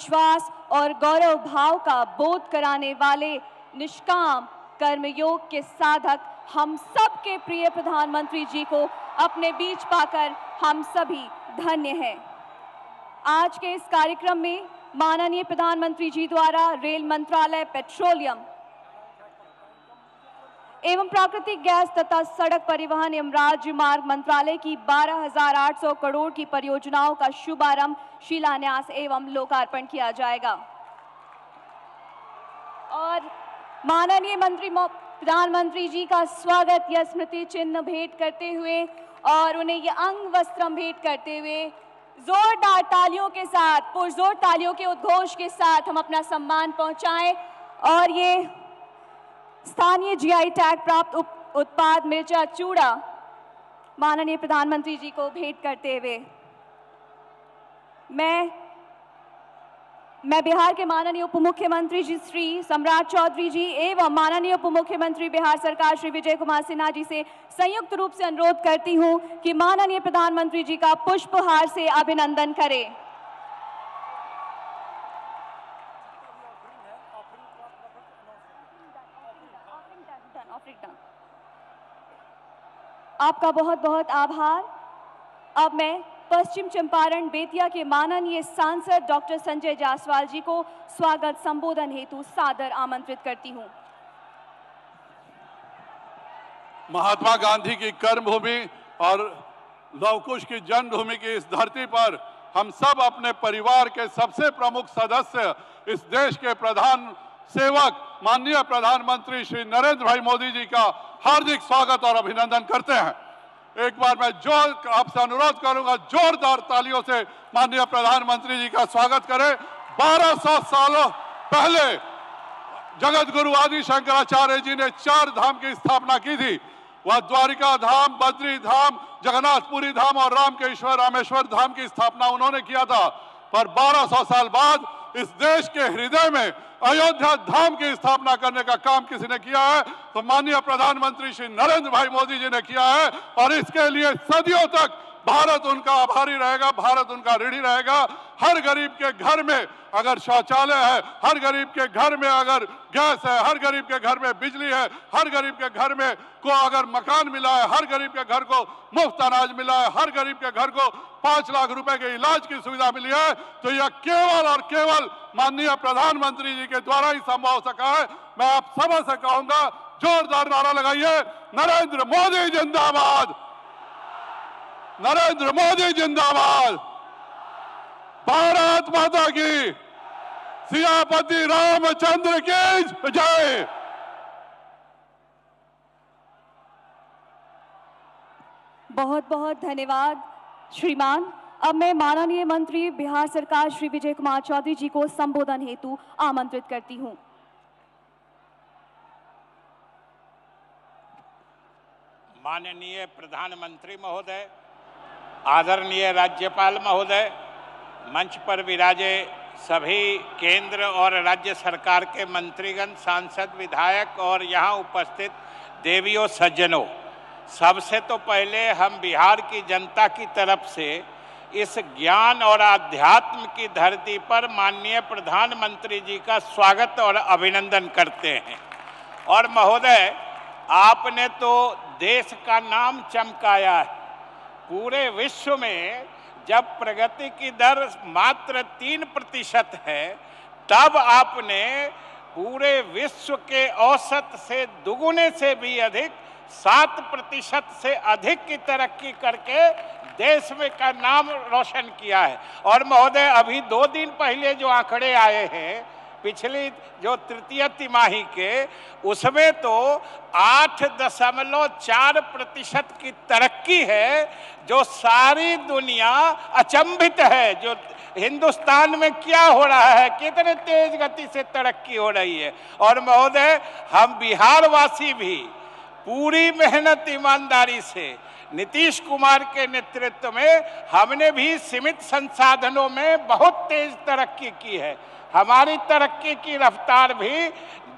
विश्वास और गौरव भाव का बोध कराने वाले निष्काम कर्मयोग के साधक हम सब के प्रिय प्रधानमंत्री जी को अपने बीच पाकर हम सभी धन्य हैं। आज के इस कार्यक्रम में माननीय प्रधानमंत्री जी द्वारा रेल मंत्रालय, पेट्रोलियम एवं प्राकृतिक गैस तथा सड़क परिवहन एवं राज्य मार्ग मंत्रालय की 12,800 करोड़ की परियोजनाओं का शुभारंभ, शिलान्यास एवं लोकार्पण किया जाएगा। और माननीय प्रधानमंत्री जी का स्वागत या स्मृति चिन्ह भेंट करते हुए और उन्हें ये अंग वस्त्रम भेंट करते हुए जोरदार तालियों के साथ, पुरजोर तालियों के उद्घोष के साथ हम अपना सम्मान पहुंचाएं और ये स्थानीय जीआई टैग प्राप्त उत्पाद मिर्चा चूड़ा माननीय प्रधानमंत्री जी को भेंट करते हुए मैं बिहार के माननीय उप मुख्यमंत्री जी श्री सम्राट चौधरी जी एवं माननीय उप मुख्यमंत्री बिहार सरकार श्री विजय कुमार सिन्हा जी से संयुक्त रूप से अनुरोध करती हूं कि माननीय प्रधानमंत्री जी का पुष्पहार से अभिनंदन करें। आपका बहुत बहुत आभार। अब मैं पश्चिम चंपारण बेतिया के माननीय सांसद डॉक्टर संजय जायसवाल जी को स्वागत संबोधन हेतु सादर आमंत्रित करती हूं। महात्मा गांधी की कर्मभूमि और लवकुश की जन्मभूमि की इस धरती पर हम सब अपने परिवार के सबसे प्रमुख सदस्य, इस देश के प्रधान सेवक माननीय प्रधानमंत्री श्री नरेंद्र भाई मोदी जी का हार्दिक स्वागत और अभिनंदन करते हैं। एक बार मैं आपसे अनुरोध करूंगा, जोरदार तालियों से माननीय प्रधानमंत्री जी का स्वागत करें। 1200 सालों पहले जगत गुरु आदि शंकराचार्य जी ने 4 धाम की स्थापना की थी। वह द्वारिका धाम, बद्री धाम, जगन्नाथपुरी धाम और रामेश्वर धाम की स्थापना उन्होंने किया था। पर 1200 साल बाद इस देश के हृदय में अयोध्या धाम की स्थापना करने का काम किसी ने किया है तो माननीय प्रधानमंत्री श्री नरेंद्र भाई मोदी जी ने किया है। और इसके लिए सदियों तक भारत उनका आभारी रहेगा, भारत उनका ऋणी रहेगा। हर गरीब के घर में अगर शौचालय है, हर गरीब के घर में अगर गैस है, हर गरीब के घर में बिजली है, हर गरीब के घर में को अगर मकान मिला है, हर गरीब के घर को मुफ्त अनाज मिला है, हर गरीब के घर को 5 लाख रुपए के इलाज की सुविधा मिली है, तो यह केवल और केवल माननीय प्रधानमंत्री जी के द्वारा ही संभव हो सका है। मैं आप सब से कहूंगा, जोरदार नारा लगाइए, नरेंद्र मोदी जिंदाबाद, नरेंद्र मोदी जिंदाबाद, भारत माता की, सियापति रामचंद्र की जय। बहुत बहुत धन्यवाद श्रीमान। अब मैं माननीय मंत्री बिहार सरकार श्री विजय कुमार चौधरी जी को संबोधन हेतु आमंत्रित करती हूं। माननीय प्रधानमंत्री महोदय, आदरणीय राज्यपाल महोदय, मंच पर विराजे सभी केंद्र और राज्य सरकार के मंत्रीगण, सांसद, विधायक और यहाँ उपस्थित देवियों सज्जनों, सबसे तो पहले हम बिहार की जनता की तरफ से इस ज्ञान और आध्यात्म की धरती पर माननीय प्रधानमंत्री जी का स्वागत और अभिनंदन करते हैं। और महोदय, आपने तो देश का नाम चमकाया है। पूरे विश्व में जब प्रगति की दर मात्र 3% है, तब आपने पूरे विश्व के औसत से दुगुने से भी अधिक 7% से अधिक की तरक्की करके देश में का नाम रोशन किया है। और महोदय, अभी 2 दिन पहले जो आंकड़े आए हैं पिछली जो तृतीय तिमाही के, उसमें तो 8.4% की तरक्की है, जो सारी दुनिया अचंभित है। जो हिंदुस्तान में क्या हो रहा है, कितने तेज गति से तरक्की हो रही है। और महोदय, हम बिहार वासी भी पूरी मेहनत ईमानदारी से नीतीश कुमार के नेतृत्व में हमने भी सीमित संसाधनों में बहुत तेज तरक्की की है। हमारी तरक्की की रफ्तार भी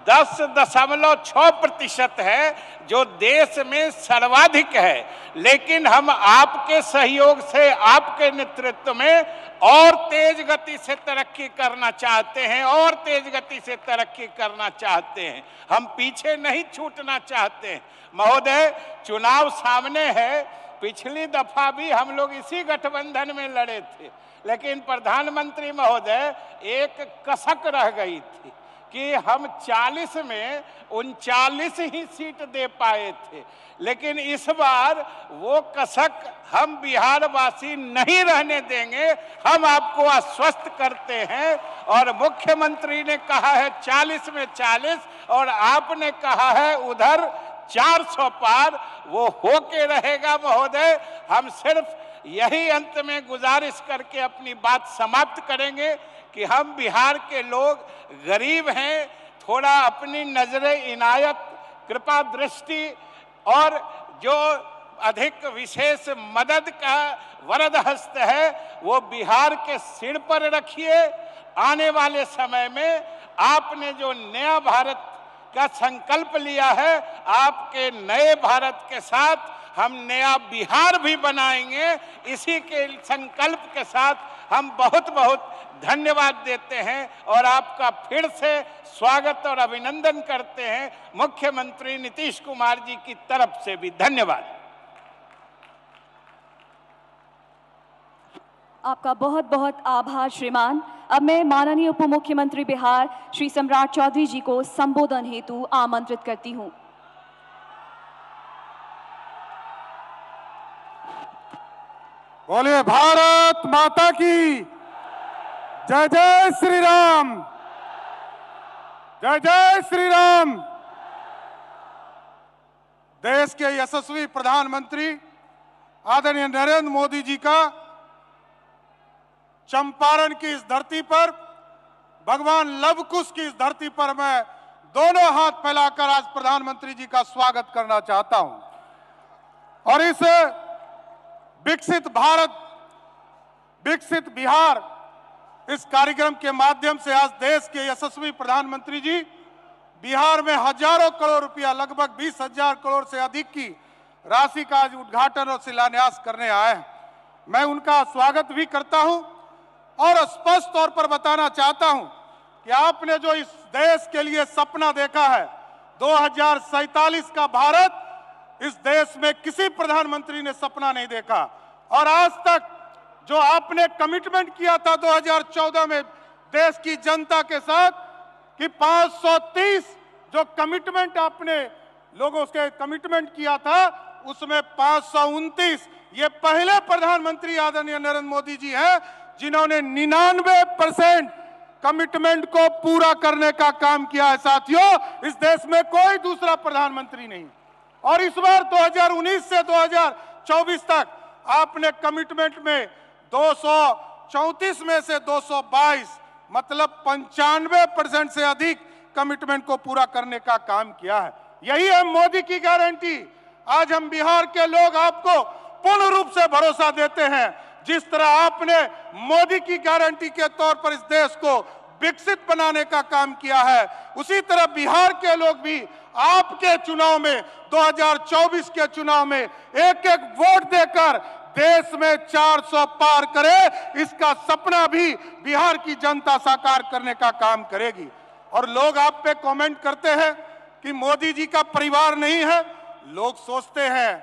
10.6% है, जो देश में सर्वाधिक है। लेकिन हम आपके सहयोग से, आपके नेतृत्व में और तेज गति से तरक्की करना चाहते हैं, और तेज गति से तरक्की करना चाहते हैं। हम पीछे नहीं छूटना चाहते हैं। महोदय, चुनाव सामने है। पिछली दफा भी हम लोग इसी गठबंधन में लड़े थे, लेकिन प्रधानमंत्री महोदय एक कसक रह गई थी कि हम 40 में 39 ही सीट दे पाए थे। लेकिन इस बार वो कसक हम बिहार वासी नहीं रहने देंगे। हम आपको आश्वस्त करते हैं, और मुख्यमंत्री ने कहा है 40 में 40, और आपने कहा है उधर 400 पार, वो होके रहेगा महोदय। हम सिर्फ यही अंत में गुजारिश करके अपनी बात समाप्त करेंगे कि हम बिहार के लोग गरीब हैं, थोड़ा अपनी नजरे इनायत, कृपा दृष्टि और जो अधिक विशेष मदद का वरद हस्त है वो बिहार के सिर पर रखिए। आने वाले समय में आपने जो नया भारत का संकल्प लिया है, आपके नए भारत के साथ हम नया बिहार भी बनाएंगे। इसी के संकल्प के साथ हम बहुत बहुत धन्यवाद देते हैं और आपका फिर से स्वागत और अभिनंदन करते हैं मुख्यमंत्री नीतीश कुमार जी की तरफ से भी। धन्यवाद। आपका बहुत बहुत आभार श्रीमान। अब मैं माननीय उप मुख्यमंत्री बिहार श्री सम्राट चौधरी जी को संबोधन हेतु आमंत्रित करती हूं। बोलिए भारत माता की जय। जय श्री राम, जय जय श्री राम। देश के यशस्वी प्रधानमंत्री आदरणीय नरेंद्र मोदी जी का चंपारण की इस धरती पर, भगवान लव कुश की इस धरती पर मैं दोनों हाथ फैलाकर आज प्रधानमंत्री जी का स्वागत करना चाहता हूं। और इस विकसित भारत, विकसित बिहार, इस कार्यक्रम के माध्यम से आज देश के यशस्वी प्रधानमंत्री जी बिहार में हजारों करोड़ रुपया, लगभग 20,000 करोड़ से अधिक की राशि का आज उद्घाटन और शिलान्यास करने आए हैं। मैं उनका स्वागत भी करता हूं और स्पष्ट तौर पर बताना चाहता हूं कि आपने जो इस देश के लिए सपना देखा है 2047 का भारत, इस देश में किसी प्रधानमंत्री ने सपना नहीं देखा। और आज तक जो आपने कमिटमेंट किया था 2014 में देश की जनता के साथ कि 530 जो कमिटमेंट आपने लोगों से कमिटमेंट किया था, उसमें 529 ये पहले प्रधानमंत्री आदरणीय नरेंद्र मोदी जी हैं जिन्होंने 99% कमिटमेंट को पूरा करने का काम किया है। साथियों, इस देश में कोई दूसरा प्रधानमंत्री नहीं। और इस बार 2019 से 2024 तक आपने कमिटमेंट में 234 में से 222 मतलब 95% से अधिक कमिटमेंट को पूरा करने का काम किया है। यही है मोदी की गारंटी। आज हम बिहार के लोग आपको पूर्ण रूप से भरोसा देते हैं। जिस तरह आपने मोदी की गारंटी के तौर पर इस देश को विकसित बनाने का काम किया है, उसी तरह बिहार के लोग भी आपके चुनाव में, 2024 के चुनाव में एक एक वोट देकर देश में 400 पार करे, इसका सपना भी बिहार की जनता साकार करने का काम करेगी। और लोग आप पे कमेंट करते हैं कि मोदी जी का परिवार नहीं है। लोग सोचते हैं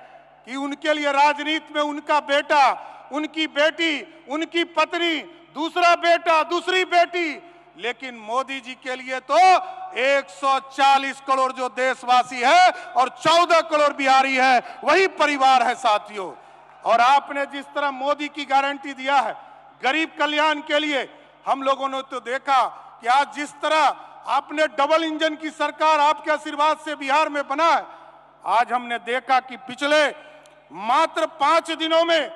कि उनके लिए राजनीति में उनका बेटा, उनकी बेटी, उनकी पत्नी, दूसरा बेटा, दूसरी बेटी, लेकिन मोदी जी के लिए तो 140 करोड़ जो देशवासी है और 14 करोड़ बिहारी है, वही परिवार है साथियों। और आपने जिस तरह मोदी की गारंटी दिया है गरीब कल्याण के लिए, हम लोगों ने तो देखा कि आज जिस तरह आपने डबल इंजन की सरकार आपके आशीर्वाद से बिहार में बना है, आज हमने देखा कि पिछले मात्र 5 दिनों में,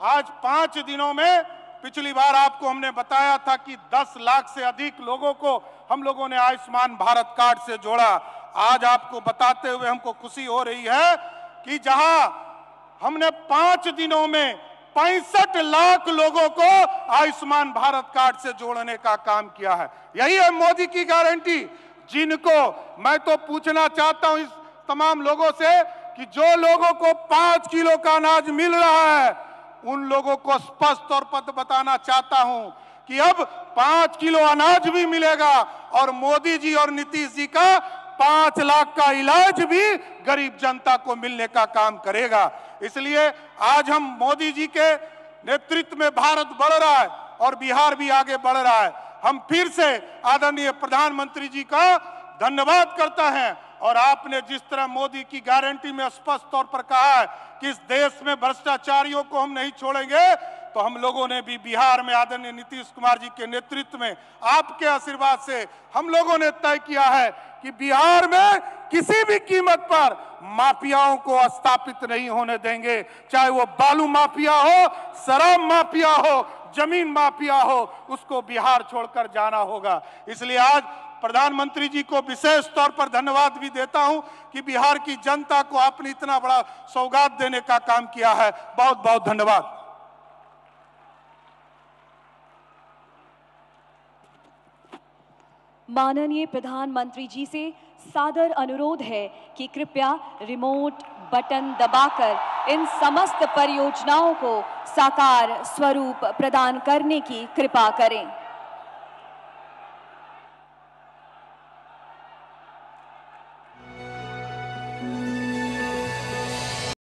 आज 5 दिनों में, पिछली बार आपको हमने बताया था कि 10 लाख से अधिक लोगों को हम लोगों ने आयुष्मान भारत कार्ड से जोड़ा। आज आपको बताते हुए हमको खुशी हो रही है कि जहां हमने 5 दिनों में 65 लाख लोगों को आयुष्मान भारत कार्ड से जोड़ने का काम किया है। यही है मोदी की गारंटी। जिनको मैं तो पूछना चाहता हूं इस तमाम लोगों से कि जो लोगों को 5 किलो का अनाज मिल रहा है, उन लोगों को स्पष्ट तौर पर बताना चाहता हूं कि अब 5 किलो अनाज भी मिलेगा और मोदी जी और नीतीश जी का 5 लाख का इलाज भी गरीब जनता को मिलने का काम करेगा। इसलिए आज हम मोदी जी के नेतृत्व में भारत बढ़ रहा है और बिहार भी आगे बढ़ रहा है। हम फिर से आदरणीय प्रधानमंत्री जी का धन्यवाद करता है। और आपने जिस तरह मोदी की गारंटी में स्पष्ट तौर पर कहा है कि इस देश में भ्रष्टाचारियों को हम नहीं छोड़ेंगे, तो हम लोगों ने भी बिहार में आदरणीय नीतीश कुमार जी के नेतृत्व में आपके आशीर्वाद से हम लोगों ने तय किया है कि बिहार में किसी भी कीमत पर माफियाओं को स्थापित नहीं होने देंगे। चाहे वो बालू माफिया हो, शराब माफिया हो, जमीन माफिया हो, उसको बिहार छोड़कर जाना होगा। इसलिए आज प्रधानमंत्री जी को विशेष तौर पर धन्यवाद भी देता हूं कि बिहार की जनता को आपने इतना बड़ा सौगात देने का काम किया है। बहुत बहुत धन्यवाद। माननीय प्रधानमंत्री जी से सादर अनुरोध है कि कृपया रिमोट बटन दबाकर इन समस्त परियोजनाओं को साकार स्वरूप प्रदान करने की कृपा करें।